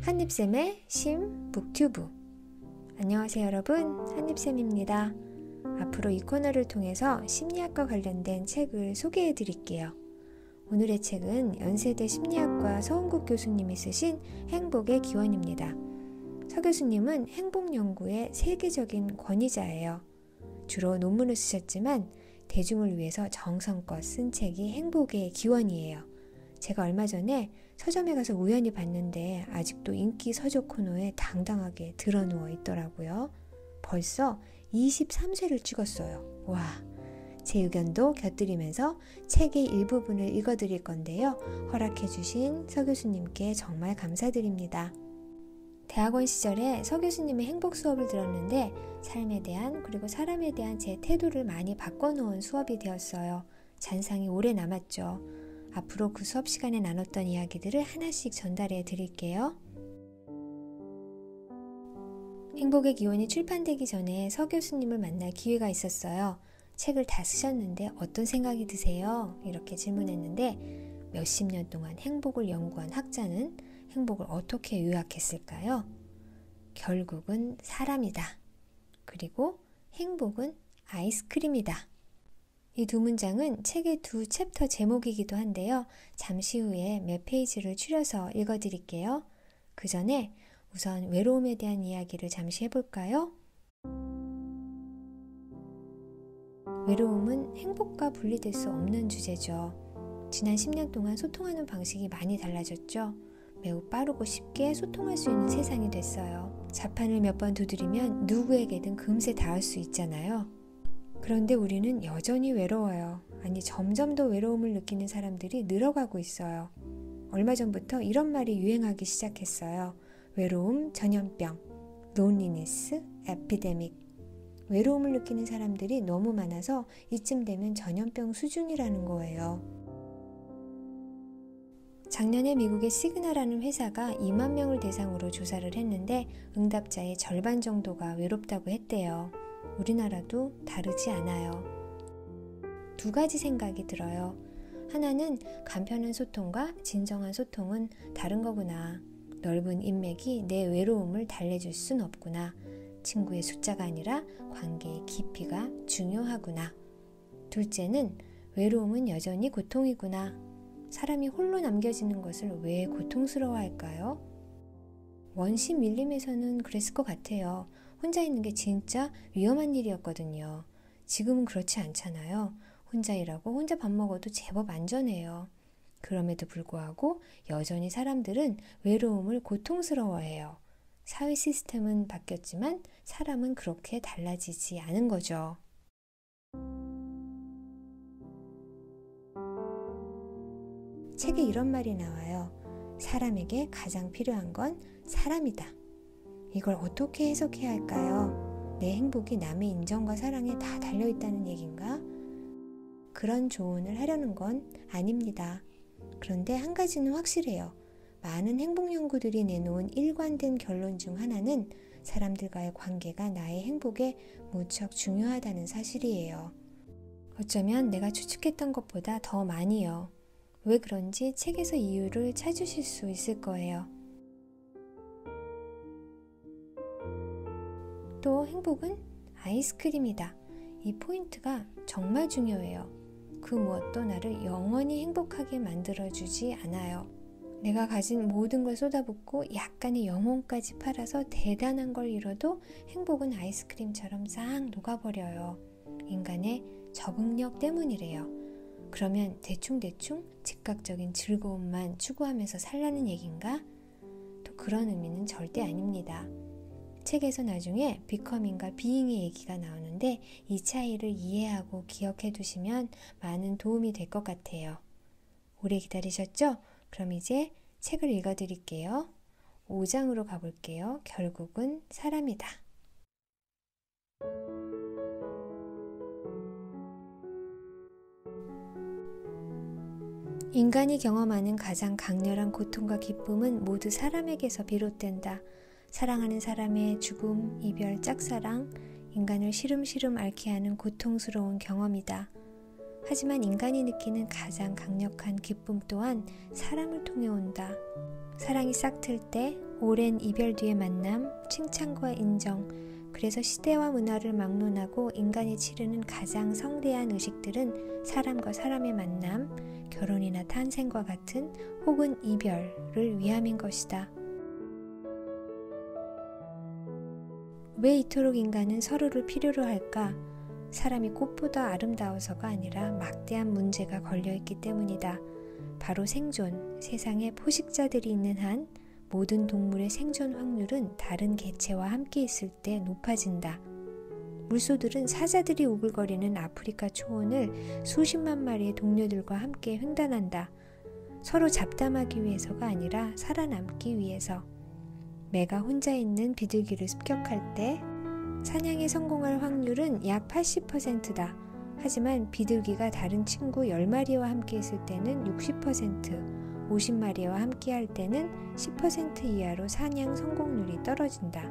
한입쌤의 심 북튜브. 안녕하세요 여러분, 한입쌤입니다. 앞으로 이 코너를 통해서 심리학과 관련된 책을 소개해 드릴게요. 오늘의 책은 연세대 심리학과 서은국 교수님이 쓰신 행복의 기원입니다. 서 교수님은 행복 연구의 세계적인 권위자예요. 주로 논문을 쓰셨지만 대중을 위해서 정성껏 쓴 책이 행복의 기원이에요. 제가 얼마 전에 서점에 가서 우연히 봤는데 아직도 인기 서적 코너에 당당하게 드러누워 있더라고요. 벌써 23쇄를 찍었어요. 와, 제 의견도 곁들이면서 책의 일부분을 읽어드릴 건데요. 허락해주신 서 교수님께 정말 감사드립니다. 대학원 시절에 서 교수님의 행복 수업을 들었는데 삶에 대한 그리고 사람에 대한 제 태도를 많이 바꿔놓은 수업이 되었어요. 잔상이 오래 남았죠. 앞으로 그 수업 시간에 나눴던 이야기들을 하나씩 전달해 드릴게요. 행복의 기원이 출판되기 전에 서 교수님을 만날 기회가 있었어요. 책을 다 쓰셨는데 어떤 생각이 드세요? 이렇게 질문했는데 몇십 년 동안 행복을 연구한 학자는 행복을 어떻게 요약했을까요? 결국은 사람이다. 그리고 행복은 아이스크림이다. 이 두 문장은 책의 두 챕터 제목이기도 한데요. 잠시 후에 몇 페이지를 추려서 읽어드릴게요. 그 전에 우선 외로움에 대한 이야기를 잠시 해볼까요? 외로움은 행복과 분리될 수 없는 주제죠. 지난 10년 동안 소통하는 방식이 많이 달라졌죠. 매우 빠르고 쉽게 소통할 수 있는 세상이 됐어요. 자판을 몇 번 두드리면 누구에게든 금세 닿을 수 있잖아요. 그런데 우리는 여전히 외로워요. 아니, 점점 더 외로움을 느끼는 사람들이 늘어가고 있어요. 얼마 전부터 이런 말이 유행하기 시작했어요. 외로움 전염병, loneliness epidemic. 외로움을 느끼는 사람들이 너무 많아서 이쯤 되면 전염병 수준이라는 거예요. 작년에 미국의 시그널이라는 회사가 2만 명을 대상으로 조사를 했는데 응답자의 절반 정도가 외롭다고 했대요. 우리나라도 다르지 않아요. 두 가지 생각이 들어요. 하나는 간편한 소통과 진정한 소통은 다른 거구나. 넓은 인맥이 내 외로움을 달래줄 순 없구나. 친구의 숫자가 아니라 관계의 깊이가 중요하구나. 둘째는 외로움은 여전히 고통이구나. 사람이 홀로 남겨지는 것을 왜 고통스러워할까요? 원시 밀림에서는 그랬을 것 같아요. 혼자 있는 게 진짜 위험한 일이었거든요. 지금은 그렇지 않잖아요. 혼자 일하고 혼자 밥 먹어도 제법 안전해요. 그럼에도 불구하고 여전히 사람들은 외로움을 고통스러워해요. 사회 시스템은 바뀌었지만 사람은 그렇게 달라지지 않은 거죠. 책에 이런 말이 나와요. 사람에게 가장 필요한 건 사람이다. 이걸 어떻게 해석해야 할까요? 내 행복이 남의 인정과 사랑에 다 달려있다는 얘기인가? 그런 조언을 하려는 건 아닙니다. 그런데 한 가지는 확실해요. 많은 행복 연구들이 내놓은 일관된 결론 중 하나는 사람들과의 관계가 나의 행복에 무척 중요하다는 사실이에요. 어쩌면 내가 추측했던 것보다 더 많이요. 왜 그런지 책에서 이유를 찾으실 수 있을 거예요. 또 행복은 아이스크림이다. 이 포인트가 정말 중요해요. 그 무엇도 나를 영원히 행복하게 만들어주지 않아요. 내가 가진 모든 걸 쏟아붓고 약간의 영혼까지 팔아서 대단한 걸 이뤄도 행복은 아이스크림처럼 싹 녹아버려요. 인간의 적응력 때문이래요. 그러면 대충대충 즉각적인 즐거움만 추구하면서 살라는 얘긴가? 또 그런 의미는 절대 아닙니다. 책에서 나중에 비커밍과 비잉의 얘기가 나오는데 이 차이를 이해하고 기억해 두시면 많은 도움이 될 것 같아요. 오래 기다리셨죠? 그럼 이제 책을 읽어드릴게요. 5장으로 가볼게요. 결국은 사람이다. 인간이 경험하는 가장 강렬한 고통과 기쁨은 모두 사람에게서 비롯된다. 사랑하는 사람의 죽음, 이별, 짝사랑, 인간을 시름시름 앓게 하는 고통스러운 경험이다. 하지만 인간이 느끼는 가장 강력한 기쁨 또한 사람을 통해 온다. 사랑이 싹틀 때, 오랜 이별 뒤의 만남, 칭찬과 인정, 그래서 시대와 문화를 막론하고 인간이 치르는 가장 성대한 의식들은 사람과 사람의 만남, 결혼이나 탄생과 같은 혹은 이별을 위함인 것이다. 왜 이토록 인간은 서로를 필요로 할까? 사람이 꽃보다 아름다워서가 아니라 막대한 문제가 걸려있기 때문이다. 바로 생존, 세상에 포식자들이 있는 한 모든 동물의 생존 확률은 다른 개체와 함께 있을 때 높아진다. 물소들은 사자들이 우글거리는 아프리카 초원을 수십만 마리의 동료들과 함께 횡단한다. 서로 잡담하기 위해서가 아니라 살아남기 위해서. 매가 혼자 있는 비둘기를 습격할 때 사냥에 성공할 확률은 약 80%다. 하지만 비둘기가 다른 친구 10마리와 함께 있을 때는 60%, 50마리와 함께 할 때는 10% 이하로 사냥 성공률이 떨어진다.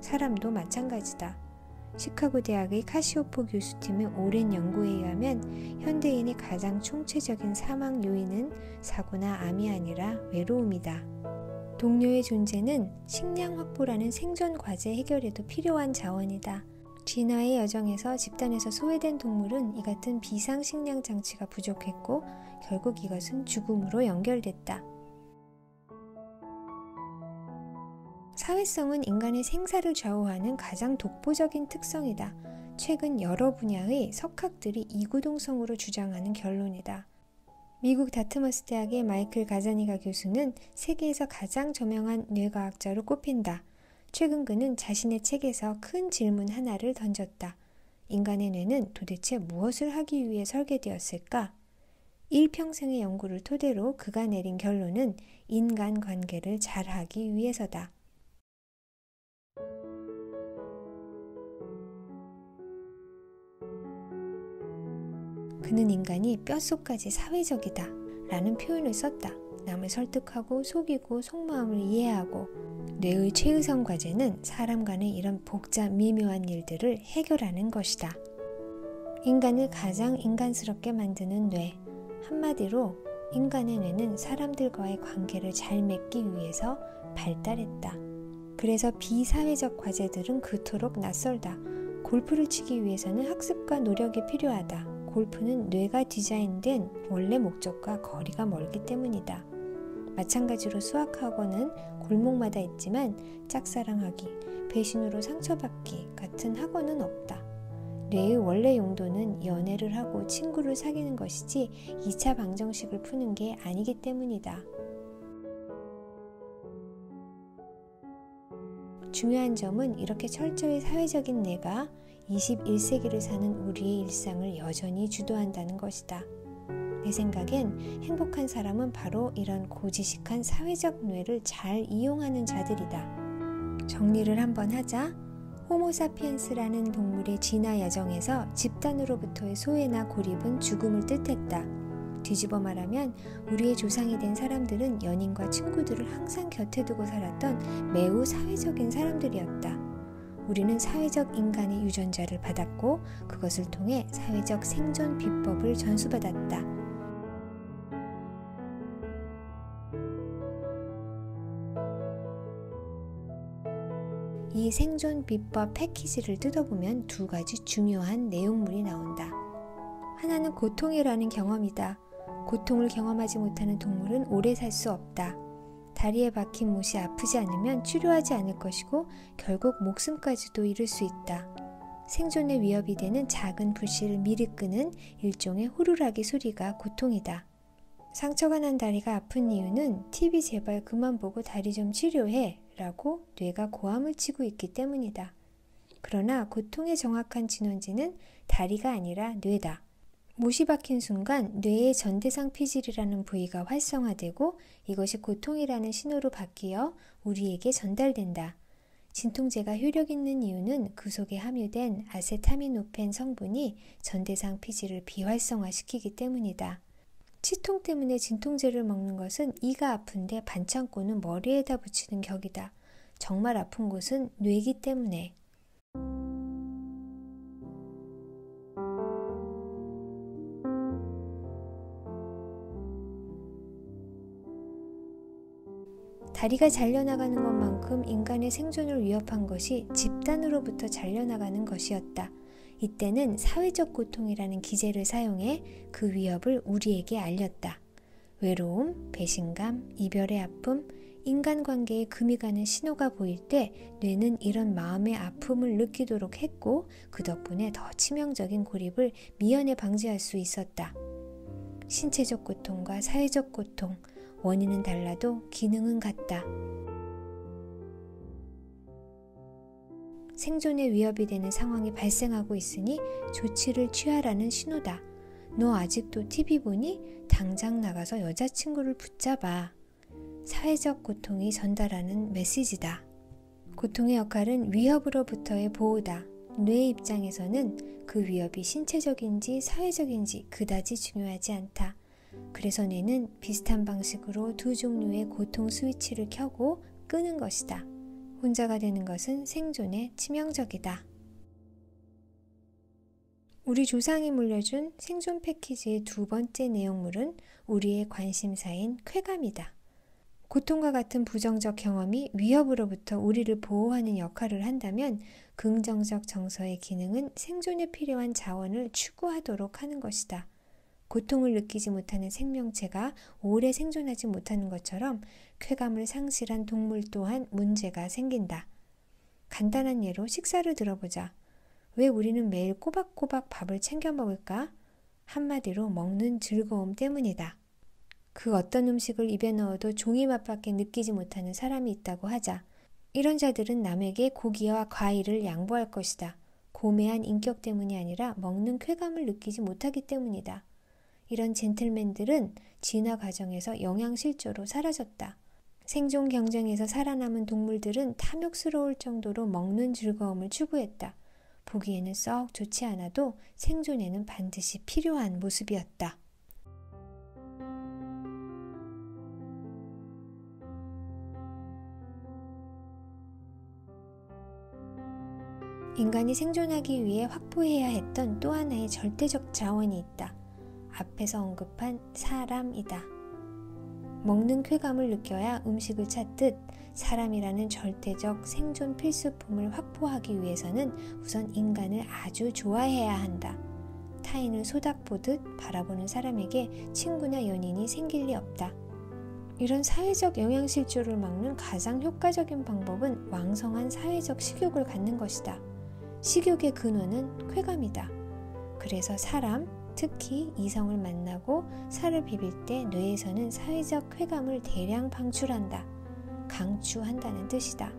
사람도 마찬가지다. 시카고 대학의 카시오포 교수팀의 오랜 연구에 의하면 현대인의 가장 총체적인 사망 요인은 사고나 암이 아니라 외로움이다. 동료의 존재는 식량 확보라는 생존 과제 해결에도 필요한 자원이다. 진화의 여정에서 집단에서 소외된 동물은 이 같은 비상 식량 장치가 부족했고 결국 이것은 죽음으로 연결됐다. 사회성은 인간의 생사를 좌우하는 가장 독보적인 특성이다. 최근 여러 분야의 석학들이 이구동성으로 주장하는 결론이다. 미국 다트머스 대학의 마이클 가자니가 교수는 세계에서 가장 저명한 뇌과학자로 꼽힌다. 최근 그는 자신의 책에서 큰 질문 하나를 던졌다. 인간의 뇌는 도대체 무엇을 하기 위해 설계되었을까? 일평생의 연구를 토대로 그가 내린 결론은 인간관계를 잘하기 위해서다. 그는 인간이 뼛속까지 사회적이다 라는 표현을 썼다. 남을 설득하고 속이고 속마음을 이해하고 뇌의 최우선 과제는 사람 간의 이런 복잡 미묘한 일들을 해결하는 것이다. 인간을 가장 인간스럽게 만드는 뇌, 한마디로 인간의 뇌는 사람들과의 관계를 잘 맺기 위해서 발달했다. 그래서 비사회적 과제들은 그토록 낯설다. 골프를 치기 위해서는 학습과 노력이 필요하다. 골프는 뇌가 디자인된 원래 목적과 거리가 멀기 때문이다. 마찬가지로 수학학원은 골목마다 있지만 짝사랑하기, 배신으로 상처받기 같은 학원은 없다. 뇌의 원래 용도는 연애를 하고 친구를 사귀는 것이지 2차 방정식을 푸는 게 아니기 때문이다. 중요한 점은 이렇게 철저히 사회적인 뇌가 21세기를 사는 우리의 일상을 여전히 주도한다는 것이다. 내 생각엔 행복한 사람은 바로 이런 고지식한 사회적 뇌를 잘 이용하는 자들이다. 정리를 한번 하자. 호모사피엔스라는 동물의 진화 여정에서 집단으로부터의 소외나 고립은 죽음을 뜻했다. 뒤집어 말하면 우리의 조상이 된 사람들은 연인과 친구들을 항상 곁에 두고 살았던 매우 사회적인 사람들이었다. 우리는 사회적 인간의 유전자를 받았고 그것을 통해 사회적 생존 비법을 전수받았다. 이 생존 비법 패키지를 뜯어보면 두 가지 중요한 내용물이 나온다. 하나는 고통이라는 경험이다. 고통을 경험하지 못하는 동물은 오래 살 수 없다. 다리에 박힌 못이 아프지 않으면 치료하지 않을 것이고 결국 목숨까지도 잃을 수 있다. 생존의 위협이 되는 작은 불씨를 미리 끄는 일종의 호루라기 소리가 고통이다. 상처가 난 다리가 아픈 이유는 TV 제발 그만 보고 다리 좀 치료해 라고 뇌가 고함을 치고 있기 때문이다. 그러나 고통의 정확한 진원지는 다리가 아니라 뇌다. 못이 박힌 순간 뇌의 전대상 피질이라는 부위가 활성화되고 이것이 고통이라는 신호로 바뀌어 우리에게 전달된다. 진통제가 효력 있는 이유는 그 속에 함유된 아세타미노펜 성분이 전대상 피질을 비활성화시키기 때문이다. 치통 때문에 진통제를 먹는 것은 이가 아픈데 반창고는 머리에다 붙이는 격이다. 정말 아픈 곳은 뇌이기 때문에. 다리가 잘려나가는 것만큼 인간의 생존을 위협한 것이 집단으로부터 잘려나가는 것이었다. 이때는 사회적 고통이라는 기제를 사용해 그 위협을 우리에게 알렸다. 외로움, 배신감, 이별의 아픔, 인간관계에 금이 가는 신호가 보일 때 뇌는 이런 마음의 아픔을 느끼도록 했고 그 덕분에 더 치명적인 고립을 미연에 방지할 수 있었다. 신체적 고통과 사회적 고통, 원인은 달라도 기능은 같다. 생존에 위협이 되는 상황이 발생하고 있으니 조치를 취하라는 신호다. 너 아직도 TV 보니? 당장 나가서 여자친구를 붙잡아. 사회적 고통이 전달하는 메시지다. 고통의 역할은 위협으로부터의 보호다. 뇌의 입장에서는 그 위협이 신체적인지 사회적인지 그다지 중요하지 않다. 그래서 뇌는 비슷한 방식으로 두 종류의 고통 스위치를 켜고 끄는 것이다. 혼자가 되는 것은 생존에 치명적이다. 우리 조상이 물려준 생존 패키지의 두 번째 내용물은 우리의 관심사인 쾌감이다. 고통과 같은 부정적 경험이 위협으로부터 우리를 보호하는 역할을 한다면 긍정적 정서의 기능은 생존에 필요한 자원을 추구하도록 하는 것이다. 고통을 느끼지 못하는 생명체가 오래 생존하지 못하는 것처럼 쾌감을 상실한 동물 또한 문제가 생긴다. 간단한 예로 식사를 들어보자. 왜 우리는 매일 꼬박꼬박 밥을 챙겨 먹을까? 한마디로 먹는 즐거움 때문이다. 그 어떤 음식을 입에 넣어도 종이 맛밖에 느끼지 못하는 사람이 있다고 하자. 이런 자들은 남에게 고기와 과일을 양보할 것이다. 고매한 인격 때문이 아니라 먹는 쾌감을 느끼지 못하기 때문이다. 이런 젠틀맨들은 진화 과정에서 영양실조로 사라졌다. 생존 경쟁에서 살아남은 동물들은 탐욕스러울 정도로 먹는 즐거움을 추구했다. 보기에는 썩 좋지 않아도 생존에는 반드시 필요한 모습이었다. 인간이 생존하기 위해 확보해야 했던 또 하나의 절대적 자원이 있다. 앞에서 언급한 사람이다. 먹는 쾌감을 느껴야 음식을 찾듯 사람이라는 절대적 생존 필수품을 확보하기 위해서는 우선 인간을 아주 좋아해야 한다. 타인을 소닥보듯 바라보는 사람에게 친구나 연인이 생길 리 없다. 이런 사회적 영양실조를 막는 가장 효과적인 방법은 왕성한 사회적 식욕을 갖는 것이다. 식욕의 근원은 쾌감이다. 그래서 사람, 특히 이성을 만나고 살을 비빌 때 뇌에서는 사회적 쾌감을 대량 방출한다. 강추한다는 뜻이다.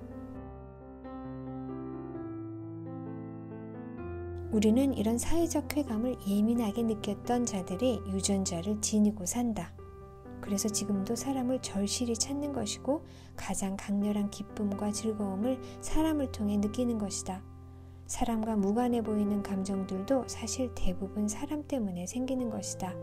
우리는 이런 사회적 쾌감을 예민하게 느꼈던 자들의 유전자를 지니고 산다. 그래서 지금도 사람을 절실히 찾는 것이고 가장 강렬한 기쁨과 즐거움을 사람을 통해 느끼는 것이다. 사람과 무관해 보이는 감정들도 사실 대부분 사람 때문에 생기는 것이다.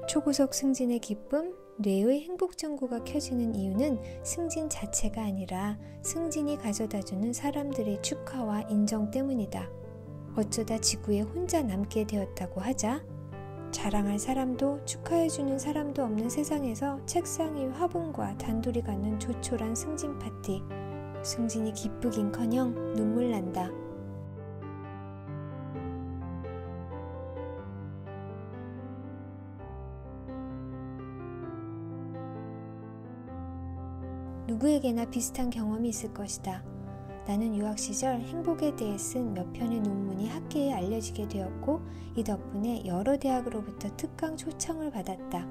초고속 승진의 기쁨, 뇌의 행복전구가 켜지는 이유는 승진 자체가 아니라 승진이 가져다주는 사람들의 축하와 인정 때문이다. 어쩌다 지구에 혼자 남게 되었다고 하자. 자랑할 사람도 축하해주는 사람도 없는 세상에서 책상 위 화분과 단둘이 갖는 조촐한 승진 파티. 승진이 기쁘긴커녕 눈물 난다. 누구에게나 비슷한 경험이 있을 것이다. 나는 유학 시절 행복에 대해 쓴 몇 편의 논문이 학계에 알려지게 되었고 이 덕분에 여러 대학으로부터 특강 초청을 받았다.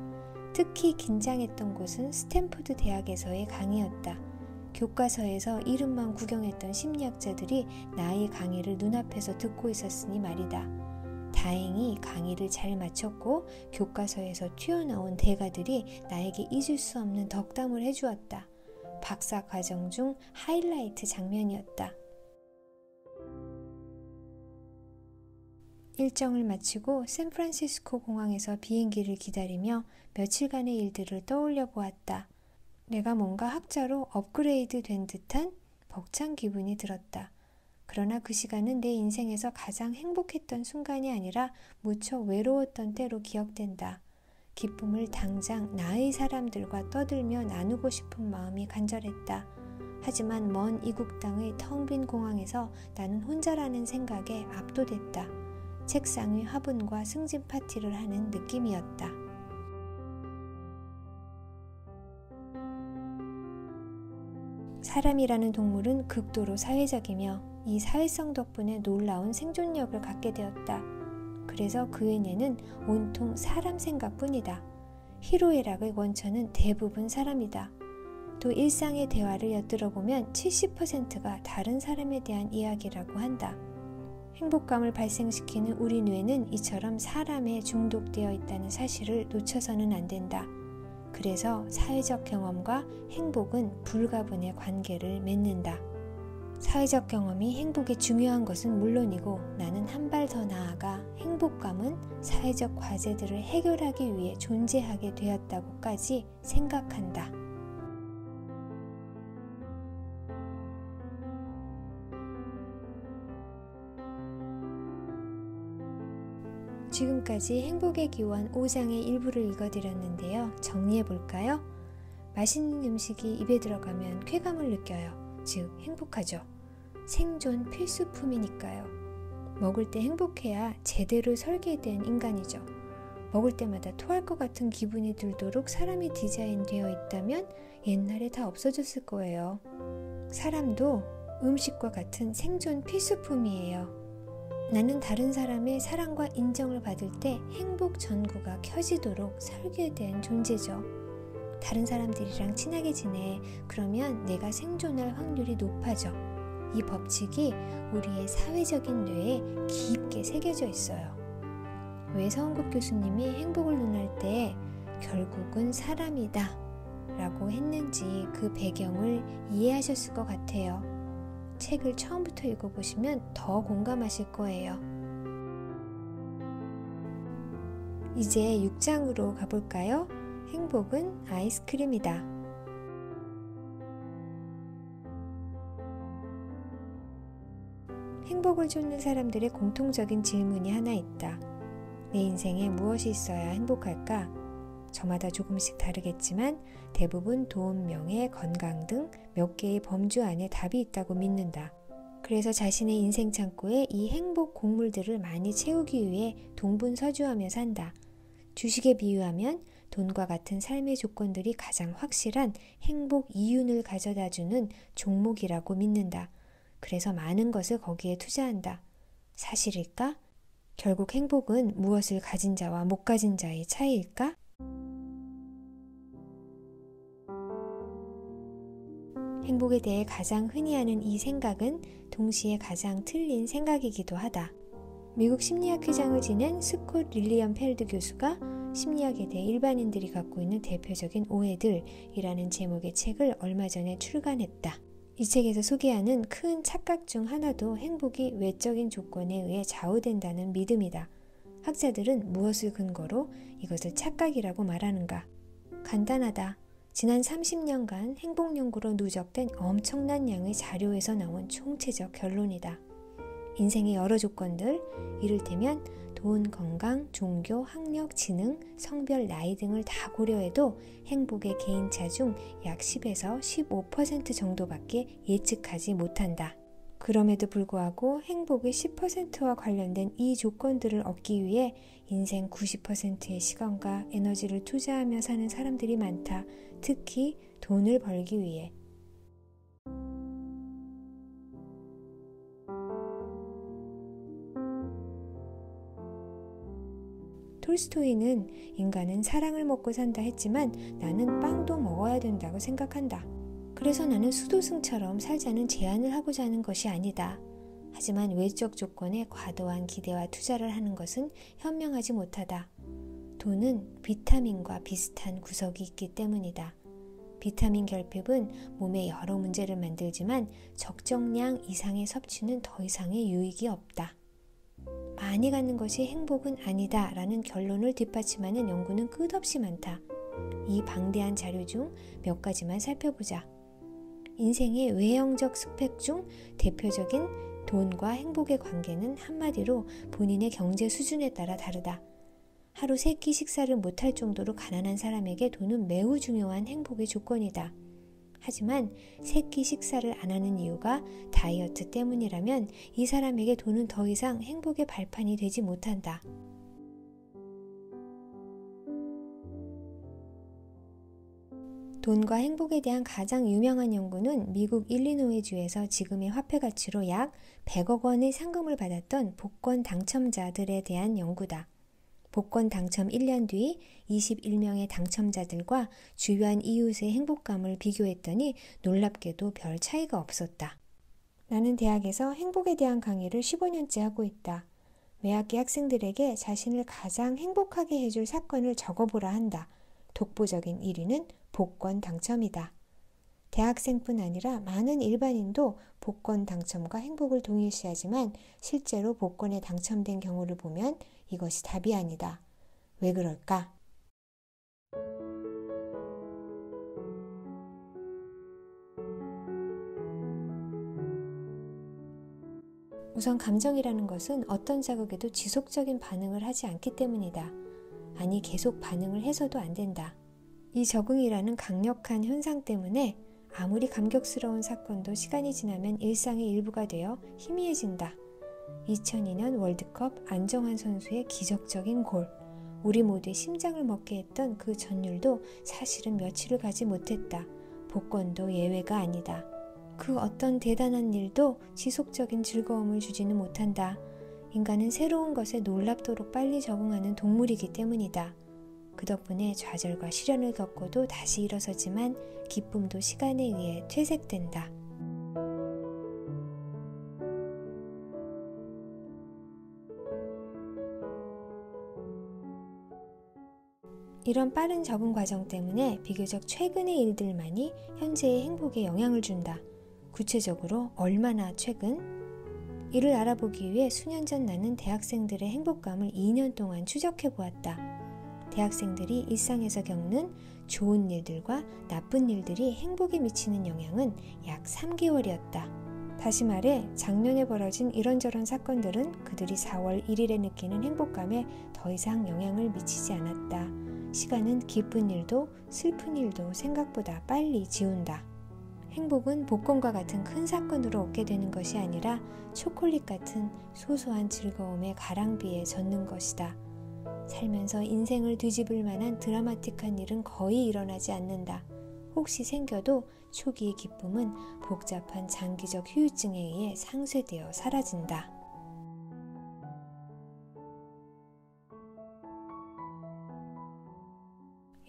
특히 긴장했던 곳은 스탠포드 대학에서의 강의였다. 교과서에서 이름만 구경했던 심리학자들이 나의 강의를 눈앞에서 듣고 있었으니 말이다. 다행히 강의를 잘 마쳤고 교과서에서 튀어나온 대가들이 나에게 잊을 수 없는 덕담을 해주었다. 박사 과정 중 하이라이트 장면이었다. 일정을 마치고 샌프란시스코 공항에서 비행기를 기다리며 며칠간의 일들을 떠올려 보았다. 내가 뭔가 학자로 업그레이드 된 듯한 벅찬 기분이 들었다. 그러나 그 시간은 내 인생에서 가장 행복했던 순간이 아니라 무척 외로웠던 때로 기억된다. 기쁨을 당장 나의 사람들과 떠들며 나누고 싶은 마음이 간절했다. 하지만 먼 이국 땅의 텅 빈 공항에서 나는 혼자라는 생각에 압도됐다. 책상 위 화분과 승진 파티를 하는 느낌이었다. 사람이라는 동물은 극도로 사회적이며 이 사회성 덕분에 놀라운 생존력을 갖게 되었다. 그래서 그의 뇌는 온통 사람 생각뿐이다. 희로애락의 원천은 대부분 사람이다. 또 일상의 대화를 엿들어보면 70%가 다른 사람에 대한 이야기라고 한다. 행복감을 발생시키는 우리 뇌는 이처럼 사람에 중독되어 있다는 사실을 놓쳐서는 안 된다. 그래서 사회적 경험과 행복은 불가분의 관계를 맺는다. 사회적 경험이 행복에 중요한 것은 물론이고 나는 한 발 더 나아가 행복감은 사회적 과제들을 해결하기 위해 존재하게 되었다고까지 생각한다. 지금까지 행복의 기원 5장의 일부를 읽어드렸는데요. 정리해볼까요? 맛있는 음식이 입에 들어가면 쾌감을 느껴요. 즉 행복하죠. 생존 필수품이니까요. 먹을 때 행복해야 제대로 설계된 인간이죠. 먹을 때마다 토할 것 같은 기분이 들도록 사람이 디자인되어 있다면 옛날에 다 없어졌을 거예요. 사람도 음식과 같은 생존 필수품이에요. 나는 다른 사람의 사랑과 인정을 받을 때 행복 전구가 켜지도록 설계된 존재죠. 다른 사람들이랑 친하게 지내. 그러면 내가 생존할 확률이 높아져. 이 법칙이 우리의 사회적인 뇌에 깊게 새겨져 있어요. 왜 서은국 교수님이 행복을 논할 때 결국은 사람이다 라고 했는지 그 배경을 이해하셨을 것 같아요. 책을 처음부터 읽어보시면 더 공감하실 거예요. 이제 6장으로 가볼까요? 행복은 아이스크림이다. 행복을 쫓는 사람들의 공통적인 질문이 하나 있다. 내 인생에 무엇이 있어야 행복할까? 저마다 조금씩 다르겠지만 대부분 돈, 명예, 건강 등 몇 개의 범주 안에 답이 있다고 믿는다. 그래서 자신의 인생 창고에 이 행복 곡물들을 많이 채우기 위해 동분서주하며 산다. 주식에 비유하면 돈과 같은 삶의 조건들이 가장 확실한 행복 이윤을 가져다주는 종목이라고 믿는다. 그래서 많은 것을 거기에 투자한다. 사실일까? 결국 행복은 무엇을 가진 자와 못 가진 자의 차이일까? 행복에 대해 가장 흔히 하는 이 생각은 동시에 가장 틀린 생각이기도 하다. 미국 심리학 회장을 지낸 스콧 릴리언펠드 교수가 심리학에 대해 일반인들이 갖고 있는 대표적인 오해들이라는 제목의 책을 얼마 전에 출간했다. 이 책에서 소개하는 큰 착각 중 하나도 행복이 외적인 조건에 의해 좌우된다는 믿음이다. 학자들은 무엇을 근거로 이것을 착각이라고 말하는가? 간단하다. 지난 30년간 행복 연구로 누적된 엄청난 양의 자료에서 나온 총체적 결론이다. 인생의 여러 조건들, 이를테면 돈, 건강, 종교, 학력, 지능, 성별, 나이 등을 다 고려해도 행복의 개인차 중 약 10에서 15% 정도밖에 예측하지 못한다. 그럼에도 불구하고 행복의 10%와 관련된 이 조건들을 얻기 위해 인생 90%의 시간과 에너지를 투자하며 사는 사람들이 많다. 특히 돈을 벌기 위해. 톨스토이는 인간은 사랑을 먹고 산다 했지만 나는 빵도 먹어야 된다고 생각한다. 그래서 나는 수도승처럼 살자는 제안을 하고자 하는 것이 아니다. 하지만 외적 조건에 과도한 기대와 투자를 하는 것은 현명하지 못하다. 돈은 비타민과 비슷한 구석이 있기 때문이다. 비타민 결핍은 몸에 여러 문제를 만들지만 적정량 이상의 섭취는 더 이상의 유익이 없다. 많이 갖는 것이 행복은 아니다 라는 결론을 뒷받침하는 연구는 끝없이 많다. 이 방대한 자료 중 몇 가지만 살펴보자. 인생의 외형적 스펙 중 대표적인 돈과 행복의 관계는 한마디로 본인의 경제 수준에 따라 다르다. 하루 3끼 식사를 못할 정도로 가난한 사람에게 돈은 매우 중요한 행복의 조건이다. 하지만 3끼 식사를 안 하는 이유가 다이어트 때문이라면 이 사람에게 돈은 더 이상 행복의 발판이 되지 못한다. 돈과 행복에 대한 가장 유명한 연구는 미국 일리노이주에서 지금의 화폐 가치로 약 100억 원의 상금을 받았던 복권 당첨자들에 대한 연구다. 복권 당첨 1년 뒤 21명의 당첨자들과 주변 이웃의 행복감을 비교했더니 놀랍게도 별 차이가 없었다. 나는 대학에서 행복에 대한 강의를 15년째 하고 있다. 매학기 학생들에게 자신을 가장 행복하게 해줄 사건을 적어보라 한다. 독보적인 1위는 복권 당첨이다. 대학생뿐 아니라 많은 일반인도 복권 당첨과 행복을 동일시하지만 실제로 복권에 당첨된 경우를 보면 이것이 답이 아니다. 왜 그럴까? 우선 감정이라는 것은 어떤 자극에도 지속적인 반응을 하지 않기 때문이다. 아니, 계속 반응을 해서도 안 된다. 이 적응이라는 강력한 현상 때문에 아무리 감격스러운 사건도 시간이 지나면 일상의 일부가 되어 희미해진다. 2002년 월드컵 안정환 선수의 기적적인 골. 우리 모두의 심장을 먹게 했던 그 전율도 사실은 며칠을 가지 못했다. 복권도 예외가 아니다. 그 어떤 대단한 일도 지속적인 즐거움을 주지는 못한다. 인간은 새로운 것에 놀랍도록 빨리 적응하는 동물이기 때문이다. 그 덕분에 좌절과 시련을 겪고도 다시 일어서지만 기쁨도 시간에 의해 퇴색된다. 이런 빠른 적응 과정 때문에 비교적 최근의 일들만이 현재의 행복에 영향을 준다. 구체적으로 얼마나 최근? 이를 알아보기 위해 수년 전 나는 대학생들의 행복감을 2년 동안 추적해 보았다. 대학생들이 일상에서 겪는 좋은 일들과 나쁜 일들이 행복에 미치는 영향은 약 3개월이었다. 다시 말해 작년에 벌어진 이런저런 사건들은 그들이 4월 1일에 느끼는 행복감에 더 이상 영향을 미치지 않았다. 시간은 기쁜 일도 슬픈 일도 생각보다 빨리 지운다. 행복은 복권과 같은 큰 사건으로 얻게 되는 것이 아니라 초콜릿 같은 소소한 즐거움의 가랑비에 젖는 것이다. 살면서 인생을 뒤집을 만한 드라마틱한 일은 거의 일어나지 않는다. 혹시 생겨도 초기의 기쁨은 복잡한 장기적 후유증에 의해 상쇄되어 사라진다.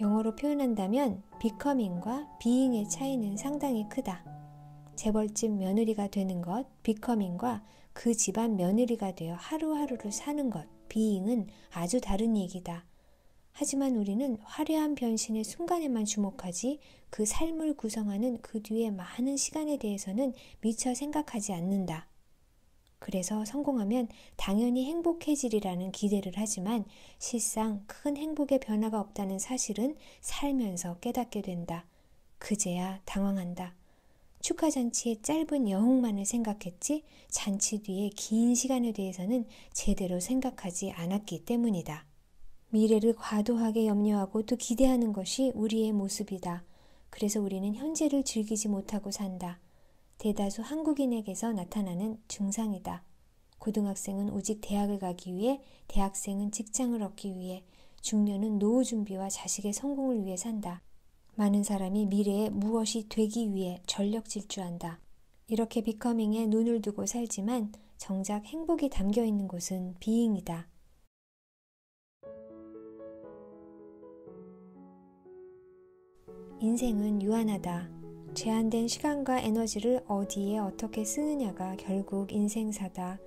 영어로 표현한다면 becoming과 being의 차이는 상당히 크다. 재벌집 며느리가 되는 것, becoming과 그 집안 며느리가 되어 하루하루를 사는 것, being은 아주 다른 얘기다. 하지만 우리는 화려한 변신의 순간에만 주목하지 그 삶을 구성하는 그 뒤의 많은 시간에 대해서는 미처 생각하지 않는다. 그래서 성공하면 당연히 행복해지리라는 기대를 하지만 실상 큰 행복의 변화가 없다는 사실은 살면서 깨닫게 된다. 그제야 당황한다. 축하 잔치의 짧은 여흥만을 생각했지 잔치 뒤의 긴 시간에 대해서는 제대로 생각하지 않았기 때문이다. 미래를 과도하게 염려하고 또 기대하는 것이 우리의 모습이다. 그래서 우리는 현재를 즐기지 못하고 산다. 대다수 한국인에게서 나타나는 증상이다. 고등학생은 오직 대학을 가기 위해, 대학생은 직장을 얻기 위해, 중년은 노후 준비와 자식의 성공을 위해 산다. 많은 사람이 미래에 무엇이 되기 위해 전력 질주한다. 이렇게 비커밍에 눈을 두고 살지만 정작 행복이 담겨 있는 곳은 비잉이다. 인생은 유한하다. 제한된 시간과 에너지를 어디에 어떻게 쓰느냐가 결국 인생사다.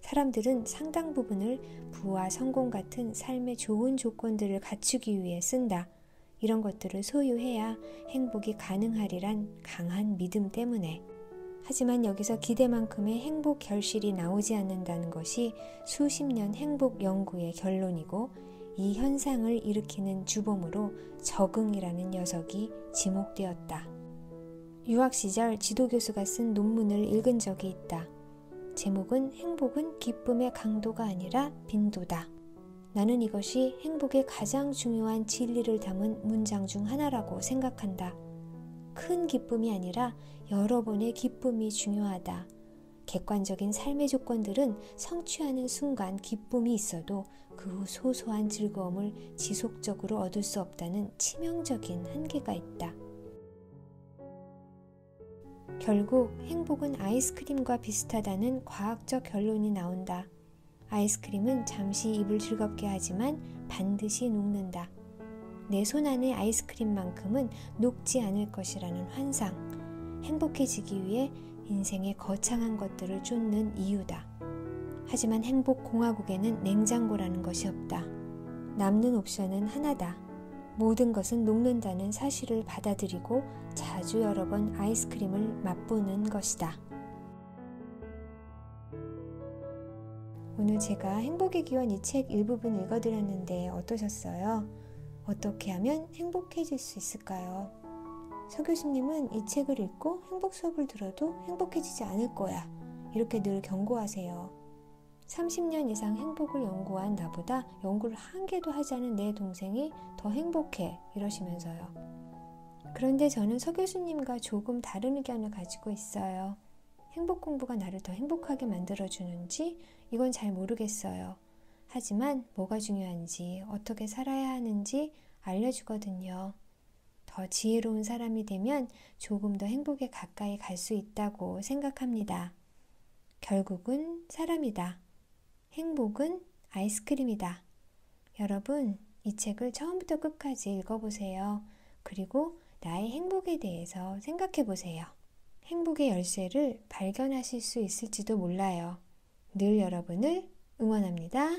사람들은 상당 부분을 부와 성공 같은 삶의 좋은 조건들을 갖추기 위해 쓴다. 이런 것들을 소유해야 행복이 가능하리란 강한 믿음 때문에. 하지만 여기서 기대만큼의 행복 결실이 나오지 않는다는 것이 수십 년 행복 연구의 결론이고, 이 현상을 일으키는 주범으로 적응이라는 녀석이 지목되었다. 유학 시절 지도교수가 쓴 논문을 읽은 적이 있다. 제목은 행복은 기쁨의 강도가 아니라 빈도다. 나는 이것이 행복의 가장 중요한 진리를 담은 문장 중 하나라고 생각한다. 큰 기쁨이 아니라 여러 번의 기쁨이 중요하다. 객관적인 삶의 조건들은 성취하는 순간 기쁨이 있어도 그 후 소소한 즐거움을 지속적으로 얻을 수 없다는 치명적인 한계가 있다. 결국 행복은 아이스크림과 비슷하다는 과학적 결론이 나온다. 아이스크림은 잠시 입을 즐겁게 하지만 반드시 녹는다. 내 손 안의 아이스크림만큼은 녹지 않을 것이라는 환상. 행복해지기 위해 인생의 거창한 것들을 쫓는 이유다. 하지만 행복 공화국에는 냉장고라는 것이 없다. 남는 옵션은 하나다. 모든 것은 녹는다는 사실을 받아들이고 자주 여러 번 아이스크림을 맛보는 것이다. 오늘 제가 행복의 기원 이 책 일부분 읽어드렸는데 어떠셨어요? 어떻게 하면 행복해질 수 있을까요? 서 교수님은 이 책을 읽고 행복 수업을 들어도 행복해지지 않을 거야. 이렇게 늘 경고하세요. 30년 이상 행복을 연구한 나보다 연구를 한 개도 하지 않은 내 동생이 더 행복해 이러시면서요. 그런데 저는 서 교수님과 조금 다른 의견을 가지고 있어요. 행복 공부가 나를 더 행복하게 만들어주는지 이건 잘 모르겠어요. 하지만 뭐가 중요한지 어떻게 살아야 하는지 알려주거든요. 더 지혜로운 사람이 되면 조금 더 행복에 가까이 갈 수 있다고 생각합니다. 결국은 사람이다. 행복은 아이스크림이다. 여러분, 이 책을 처음부터 끝까지 읽어보세요. 그리고 나의 행복에 대해서 생각해보세요. 행복의 열쇠를 발견하실 수 있을지도 몰라요. 늘 여러분을 응원합니다.